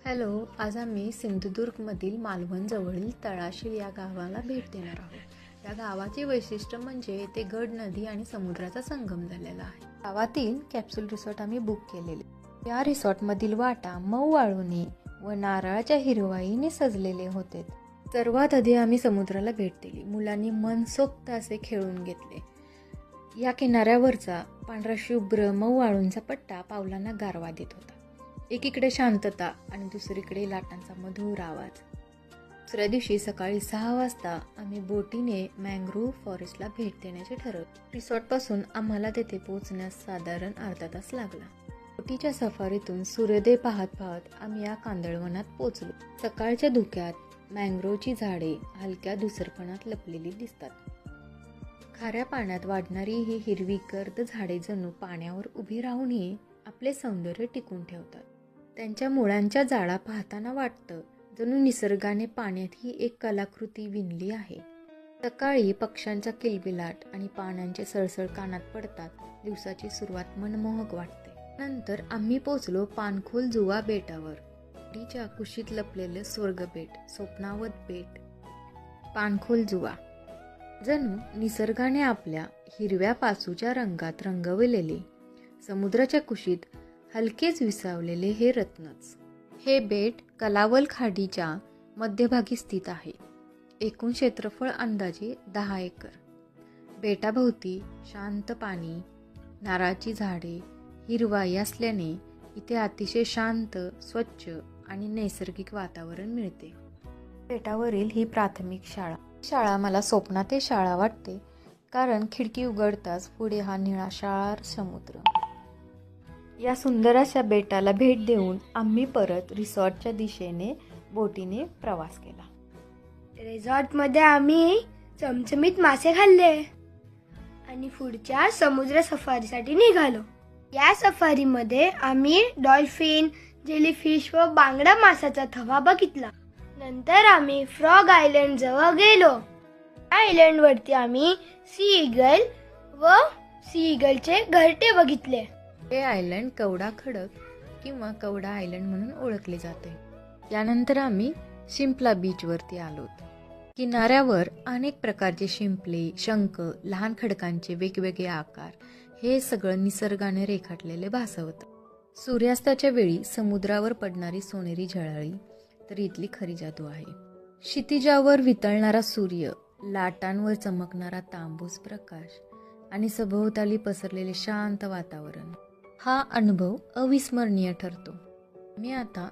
Hello, आज आम्ही सिंधुदुर्गमधील मालवण जवळील तळाशील या गावाला भेट देणार आहोत. या गावाचे वैशिष्ट्य म्हणजे येथे गड, नदी आणि समुद्राचा संगम झालेला आहे. गावातील कॅप्सूल रिसॉर्ट आम्ही बुक केलेले. या रिसॉर्टमधील वाटा मऊ वाळूने व नारळाच्या हिरवाईने सजलेले होते. सर्वात आधी आम्ही समुद्राला भेट दिली. मुलांनी मनसोक्त असे खेळून घेतले. या किनाऱ्यावरचा पांढरा शुभ्र मऊ वाळूंचा पट्टा पावलांना गारवा देत होता. एकीकडे शांतता आणि दुसरीकडे लाटांचा मधुर आवाज. दुसऱ्या दिवशी सकाळी 6 वाजता आम्ही बोटीने मँग्रोव्ह फॉरेस्टला भेट देण्याचे ठरवले. रिसॉर्टपासून आम्हाला तेथे पोहोचण्यास साधारण अर्धा तास लागला. बोटीच्या सफारीतून सूर्योदय पाहत पाहत आम्ही या कांदळवनात पोहोचलो. सकाळच्या धुक्यात मँग्रोव्हची झाडे हलक्या धुसरपणात लपलेली दिसतात. खाऱ्या पाण्यात वाढणारी ही हिरवी गर्द झाडे जणू पाण्यावर उभी राहूनही आपले सौंदर्य टिकून ठेवतात. त्यांच्या मुळांच्या जाळा पाहताना वाटतं जणू निसर्गाने पाण्यातही एक कलाकृती विणली आहे. सकाळी पक्ष्यांचा किलबिलाट आणि पाण्याचे सळसळ कानात पडतात. दिवसाची सुरुवात मनमोहक वाटते. नंतर आम्ही पोचलो पाणखोल जुवा बेटावर. च्या कुशीत लपलेलं स्वर्ग बेट, स्वप्नावत बेट. पाणखोल जुवा जणू निसर्गाने आपल्या हिरव्या पाचूच्या रंगात रंगवलेले समुद्राच्या कुशीत हलकेच विसावलेले हे रत्नच. हे बेट कलावल खाडीच्या मध्यभागी स्थित आहे. एकूण क्षेत्रफळ अंदाजे 10 एकर. बेटाभोवती शांत पाणी, नारळाची झाडे, हिरवाई असल्याने इथे अतिशय शांत, स्वच्छ आणि नैसर्गिक वातावरण मिळते. बेटावरील ही प्राथमिक शाळा मला स्वप्नातील शाळा वाटते, कारण खिडकी उघडताच पुढे हा निळाशार समुद्र. या सुंदर अशा बेटाला भेट देऊन आम्ही परत रिसॉर्टच्या दिशेने बोटीने प्रवास केला. रिसॉर्टमध्ये आम्ही चमचमीत मासे खाल्ले आणि पुढच्या समुद्र सफारीसाठी निघालो. या सफारीमध्ये आम्ही डॉल्फिन, जेलीफिश व बांगडा मासाचा थवा बघितला. नंतर आम्ही फ्रॉग आयलंड जवळ गेलो. आयलंड वरती आम्ही सी ईगल व सी ईगलचे घरटे बघितले. हे आयलंड कवडा खडक किंवा कवडा आयलंड म्हणून ओळखले जाते. यानंतर आम्ही शिंपला बीच वरती आलो. किनाऱ्यावर अनेक प्रकारचे शिंपले, शंख, लहान खडकांचे वेगवेगळे आकार, हे सगळं निसर्गाने रेखाटलेले भासवतं. सूर्यास्ताच्या वेळी समुद्रावर पडणारी सोनेरी झळाळी तर इथली खरी जादू आहे. क्षितिजावर वितळणारा सूर्य, लाटांवर चमकणारा तांबूस प्रकाश आणि सभोवताली पसरलेले शांत वातावरण, हा अनुभव अविस्मरणीय ठरतो. मी आता